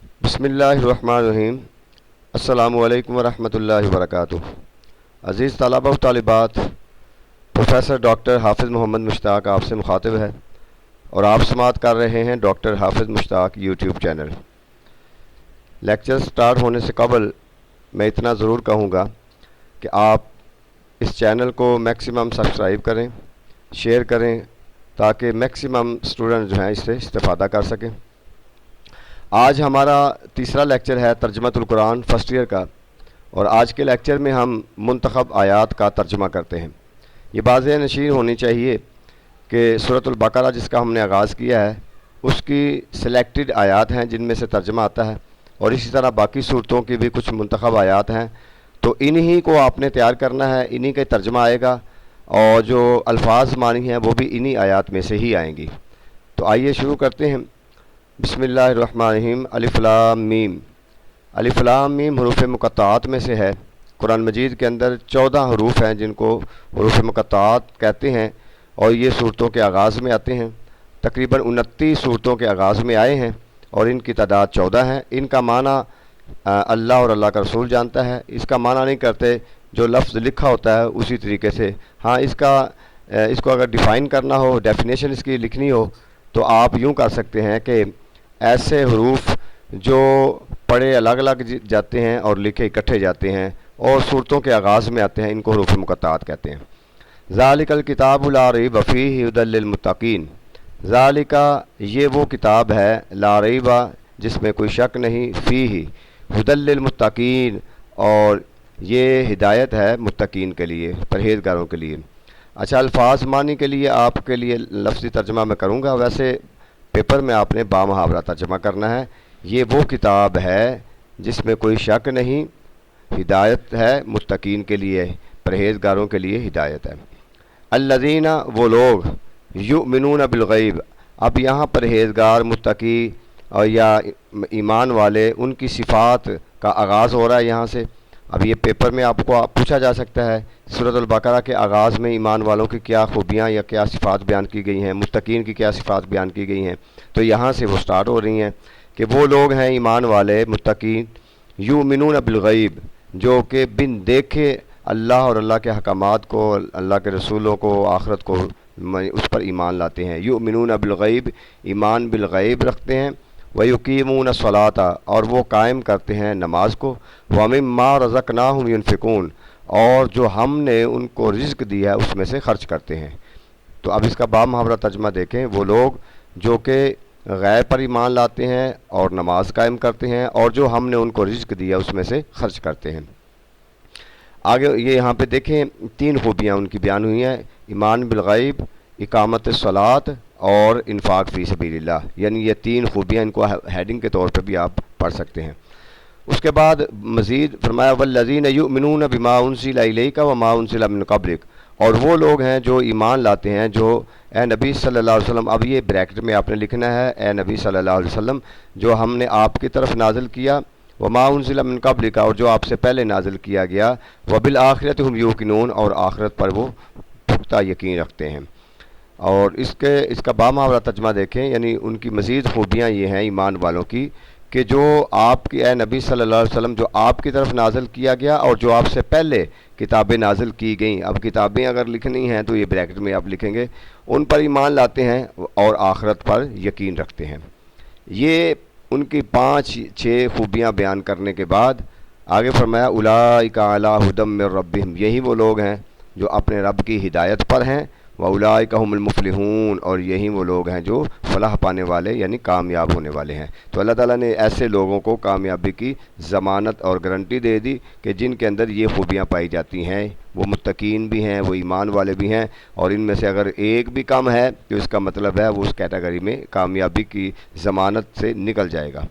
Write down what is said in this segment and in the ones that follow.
بسم اللہ الرحمن الرحیم۔ السلام علیکم ورحمۃ اللہ وبرکاتہ۔ عزیز طلباء و طالبات، پروفیسر ڈاکٹر حافظ محمد مشتاق آپ سے مخاطب ہے اور آپ سماعت کر رہے ہیں ڈاکٹر حافظ مشتاق یوٹیوب چینل۔ لیکچر سٹارٹ ہونے سے قبل میں اتنا ضرور کہوں گا کہ آپ اس چینل کو میکسیمم سبسکرائب کریں، شیئر کریں تاکہ میکسیمم اسٹوڈنٹ جو ہیں اس سے استفادہ کر سکیں۔ آج ہمارا تیسرا لیکچر ہے ترجمۃ القرآن فرسٹ ایئر کا، اور آج کے لیکچر میں ہم منتخب آیات کا ترجمہ کرتے ہیں۔ یہ واضح نشین ہونی چاہیے کہ سورۃ البقرہ جس کا ہم نے آغاز کیا ہے اس کی سلیکٹڈ آیات ہیں جن میں سے ترجمہ آتا ہے، اور اسی طرح باقی صورتوں کی بھی کچھ منتخب آیات ہیں، تو انہی کو آپ نے تیار کرنا ہے، انہی کا ترجمہ آئے گا، اور جو الفاظ معنی ہیں وہ بھی انہی آیات میں سے ہی آئیں گی۔ تو آئیے شروع کرتے ہیں۔ بسم اللہ الرحمن الرحیم۔ الف لام میم۔ الف لام میم حروف مقطعات میں سے ہے۔ قرآن مجید کے اندر 14 حروف ہیں جن کو حروف مقطعات کہتے ہیں، اور یہ صورتوں کے آغاز میں آتے ہیں۔ تقریباً 29 صورتوں کے آغاز میں آئے ہیں اور ان کی تعداد 14 ہیں۔ ان کا معنی اللہ اور اللہ کا رسول جانتا ہے۔ اس کا معنی نہیں کرتے، جو لفظ لکھا ہوتا ہے اسی طریقے سے۔ ہاں، اس کو اگر ڈیفائن کرنا ہو، ڈیفینیشن اس کی لکھنی ہو، تو آپ یوں کر سکتے ہیں کہ ایسے حروف جو پڑھے الگ الگ جاتے ہیں اور لکھے اکٹھے جاتے ہیں اور صورتوں کے آغاز میں آتے ہیں، ان کو حروف مقطعات کہتے ہیں۔ ذالک الکتاب لا ریب فیہ ھدی للمتقین۔ ذالک یہ وہ کتاب ہے، لا ریب جس میں کوئی شک نہیں، فیہ ھدی للمتقین اور یہ ہدایت ہے متقین کے لیے، پرہیزگاروں کے لیے۔ اچھا، الفاظ معنی کے لیے آپ کے لیے لفظی ترجمہ میں کروں گا، ویسے پیپر میں آپ نے بامحاورہ ترجمہ کرنا ہے۔ یہ وہ کتاب ہے جس میں کوئی شک نہیں، ہدایت ہے متقین کے لیے، پرہیزگاروں کے لیے ہدایت ہے۔ الذین وہ لوگ، یؤمنون بالغیب، اب یہاں پرہیزگار، متقی اور یا ایمان والے، ان کی صفات کا آغاز ہو رہا ہے یہاں سے۔ اب یہ پیپر میں آپ کو پوچھا جا سکتا ہے سورۃ البقرہ کے آغاز میں ایمان والوں کی کیا خوبیاں یا کیا صفات بیان کی گئی ہیں، متقین کی کیا صفات بیان کی گئی ہیں، تو یہاں سے وہ سٹارٹ ہو رہی ہیں کہ وہ لوگ ہیں ایمان والے، متقین، یؤمنون بالغیب، جو کہ بن دیکھے اللہ اور اللہ کے احکامات کو، اللہ کے رسولوں کو، آخرت کو، اس پر ایمان لاتے ہیں۔ یؤمنون بالغیب، ایمان بالغیب رکھتے ہیں۔ وَيُقِيمُونَ الصَّلَاةَ اور وہ قائم کرتے ہیں نماز کو۔ وَمِمَّا رَزَقْنَاهُمْ يُنْفِقُونَ اور جو ہم نے ان کو رزق دیا ہے اس میں سے خرچ کرتے ہیں۔ تو اب اس کا بامحاورہ ترجمہ دیکھیں۔ وہ لوگ جو کہ غیب پر ایمان لاتے ہیں اور نماز قائم کرتے ہیں، اور جو ہم نے ان کو رزق دیا اس میں سے خرچ کرتے ہیں۔ آگے یہ یہاں پہ دیکھیں 3 خوبیاں ان کی بیان ہوئی ہیں، ایمان بالغیب، اقامت الصلاۃ اور انفاق فی سبیل اللہ، یعنی یہ 3 خوبیاں، ان کو ہیڈنگ کے طور پہ بھی آپ پڑھ سکتے ہیں۔ اس کے بعد مزید فرمایا والذین یؤمنون بما انزل الیک وما انزل من قبلک، اور وہ لوگ ہیں جو ایمان لاتے ہیں، جو اے نبی صلی اللہ علیہ وسلم، اب یہ بریکٹ میں آپ نے لکھنا ہے، اے نبی صلی اللہ علیہ وسلم، جو ہم نے آپ کی طرف نازل کیا، وما انزل من قبلک اور جو آپ سے پہلے نازل کیا گیا، وبالآخرۃ هم یوقنون اور آخرت پر وہ پختہ یقین رکھتے ہیں۔ اور اس کا بامحاورہ ترجمہ دیکھیں، یعنی ان کی مزید خوبیاں یہ ہیں ایمان والوں کی کہ جو آپ کی، اے نبی صلی اللہ علیہ وسلم، جو آپ کی طرف نازل کیا گیا اور جو آپ سے پہلے کتابیں نازل کی گئیں، اب کتابیں اگر لکھنی ہیں تو یہ بریکٹ میں آپ لکھیں گے، ان پر ایمان لاتے ہیں اور آخرت پر یقین رکھتے ہیں۔ یہ ان کی 5-6 خوبیاں بیان کرنے کے بعد آگے فرمایا اولئک علی ھدی من ربہم، یہی وہ لوگ ہیں جو اپنے رب کی ہدایت پر ہیں، واولئک ھم المفلحون اور یہی وہ لوگ ہیں جو فلاح پانے والے یعنی کامیاب ہونے والے ہیں۔ تو اللہ تعالیٰ نے ایسے لوگوں کو کامیابی کی ضمانت اور گارنٹی دے دی کہ جن کے اندر یہ خوبیاں پائی جاتی ہیں، وہ متقین بھی ہیں، وہ ایمان والے بھی ہیں، اور ان میں سے اگر ایک بھی کم ہے تو اس کا مطلب ہے وہ اس کیٹیگری میں کامیابی کی ضمانت سے نکل جائے گا۔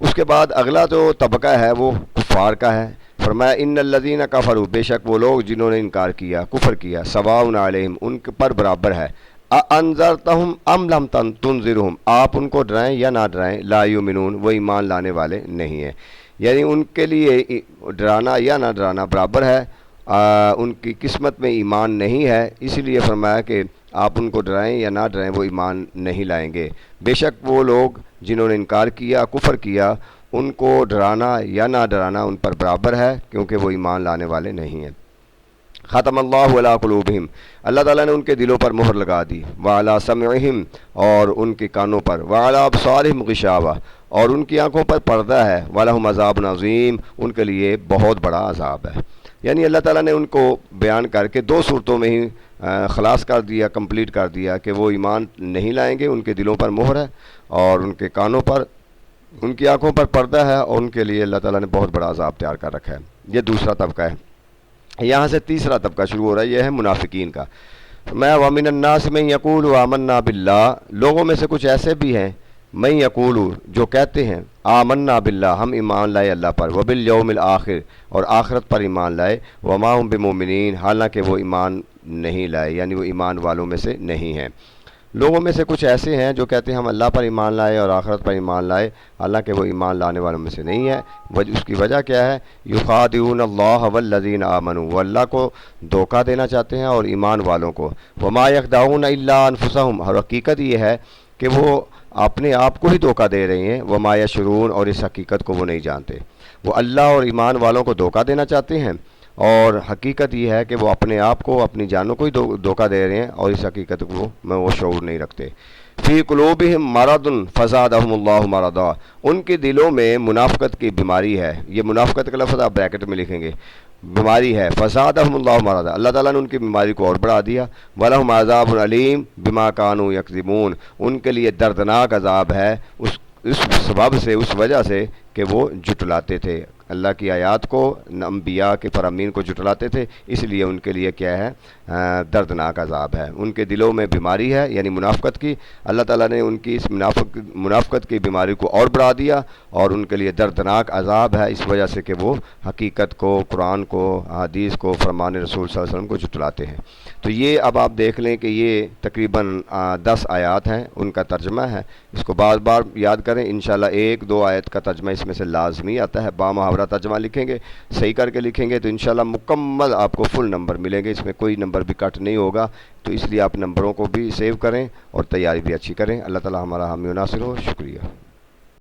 اس کے بعد اگلا جو طبقہ ہے وہ کفار کا ہے۔ فرمایا ان الذین کفروا، بے شک وہ لوگ جنہوں نے انکار کیا، کفر کیا، سواء علیہم، ان کے پر برابر ہے، انذرتہم ام لم تنذرہم، آپ ان کو ڈرائیں یا نہ ڈرائیں، لا یؤمنون، وہ ایمان لانے والے نہیں ہیں، یعنی ان کے لیے ڈرانا یا نہ ڈرانا برابر ہے، ان کی قسمت میں ایمان نہیں ہے، اسی لیے فرمایا کہ آپ ان کو ڈرائیں یا نہ ڈرائیں وہ ایمان نہیں لائیں گے۔ بے شک وہ لوگ جنہوں نے انکار کیا، کفر کیا، ان کو ڈرانا یا نہ ڈرانا ان پر برابر ہے، کیونکہ وہ ایمان لانے والے نہیں ہیں۔ ختم اللہ علی قلوبہم، اللہ تعالیٰ نے ان کے دلوں پر مہر لگا دی، وعلی سمعہم، اور ان کے کانوں پر، وعلی ابصارہم غشاوہ، اور ان کی آنکھوں پر پردہ ہے، وَلَهُمْ عَذَابٌ عَظِيمٌ، ان کے لیے بہت بڑا عذاب ہے۔ یعنی اللہ تعالیٰ نے ان کو بیان کر کے دو صورتوں میں ہی خلاص کر دیا، کمپلیٹ کر دیا کہ وہ ایمان نہیں لائیں گے، ان کے دلوں پر مہر ہے، اور ان کے کانوں پر، ان کی آنکھوں پر پردہ ہے، اور ان کے لیے اللہ تعالیٰ نے بہت بڑا عذاب تیار کر رکھا ہے۔ یہ دوسرا طبقہ ہے۔ یہاں سے تیسرا طبقہ شروع ہو رہا ہے، یہ ہے منافقین کا۔ میں وَمِنَ النَّاسِ مَن يَقُولُ آمَنَّا بِاللَّهِ، لوگوں میں سے کچھ ایسے بھی ہیں، من یقول، جو کہتے ہیں آمنا باللہ، ہم ایمان لائے اللہ پر، وبالیوم الآخر، اور آخرت پر ایمان لائے، وما ہم بمؤمنین، حالانکہ وہ ایمان نہیں لائے، یعنی وہ ایمان والوں میں سے نہیں ہیں۔ لوگوں میں سے کچھ ایسے ہیں جو کہتے ہیں ہم اللہ پر ایمان لائے اور آخرت پر ایمان لائے، حالانکہ وہ ایمان لانے والوں میں سے نہیں ہے۔ اس کی وجہ کیا ہے؟ یخادعون اللہ والذین آمنوا، وہ اللہ کو دھوکہ دینا چاہتے ہیں اور ایمان والوں کو۔ وما یخدعون الا انفسہم، اور حقیقت یہ ہے کہ وہ اپنے آپ کو ہی دھوکہ دے رہے ہیں، وما یشعرون، اور اس حقیقت کو وہ نہیں جانتے۔ وہ اللہ اور ایمان والوں کو دھوکہ دینا چاہتے ہیں، اور حقیقت یہ ہے کہ وہ اپنے آپ کو، اپنی جانوں کو ہی دھوکہ دے رہے ہیں، اور اس حقیقت کو میں وہ شعور نہیں رکھتے۔ فی قلوبہم مرض فزادہم اللہ مرضا، ان کے دلوں میں منافقت کی بیماری ہے۔ یہ منافقت کا لفظ آپ بریکٹ میں لکھیں گے، بیماری ہے۔ فزادہم اللہ مرضا، اللہ تعالیٰ نے ان کی بیماری کو اور بڑھا دیا۔ وَلَهُمْ عَذَابٌ عَلِيمٌ بِمَا كَانُوا يَكْذِبُونَ، ان کے لیے دردناک عذاب ہے اس سبب سے، اس وجہ سے کہ وہ جھٹلاتے تھے اللہ کی آیات کو، انبیاء کے فرامین کو جھٹلاتے تھے، اس لیے ان کے لیے کیا ہے؟ دردناک عذاب ہے۔ ان کے دلوں میں بیماری ہے، یعنی منافقت کی۔ اللہ تعالیٰ نے ان کی اس منافقت کی بیماری کو اور بڑھا دیا، اور ان کے لیے دردناک عذاب ہے، اس وجہ سے کہ وہ حقیقت کو، قرآن کو، حدیث کو، فرمان رسول صلی اللہ علیہ وسلم کو جھٹلاتے ہیں۔ تو یہ اب آپ دیکھ لیں کہ یہ تقریباً 10 آیات ہیں، ان کا ترجمہ ہے۔ اس کو بار بار یاد کریں، انشاءاللہ 1-2 آیت کا ترجمہ اس میں سے لازمی آتا ہے۔ بامحاورہ ترجمہ لکھیں گے، صحیح کر کے لکھیں گے، تو انشاءاللہ مکمل آپ کو فل نمبر ملیں گے، اس میں کوئی نمبر بھی کٹ نہیں ہوگا۔ تو اس لیے آپ نمبروں کو بھی سیو کریں اور تیاری بھی اچھی کریں۔ اللہ تعالی ہمارا حامی و ناصر ہو۔ شکریہ۔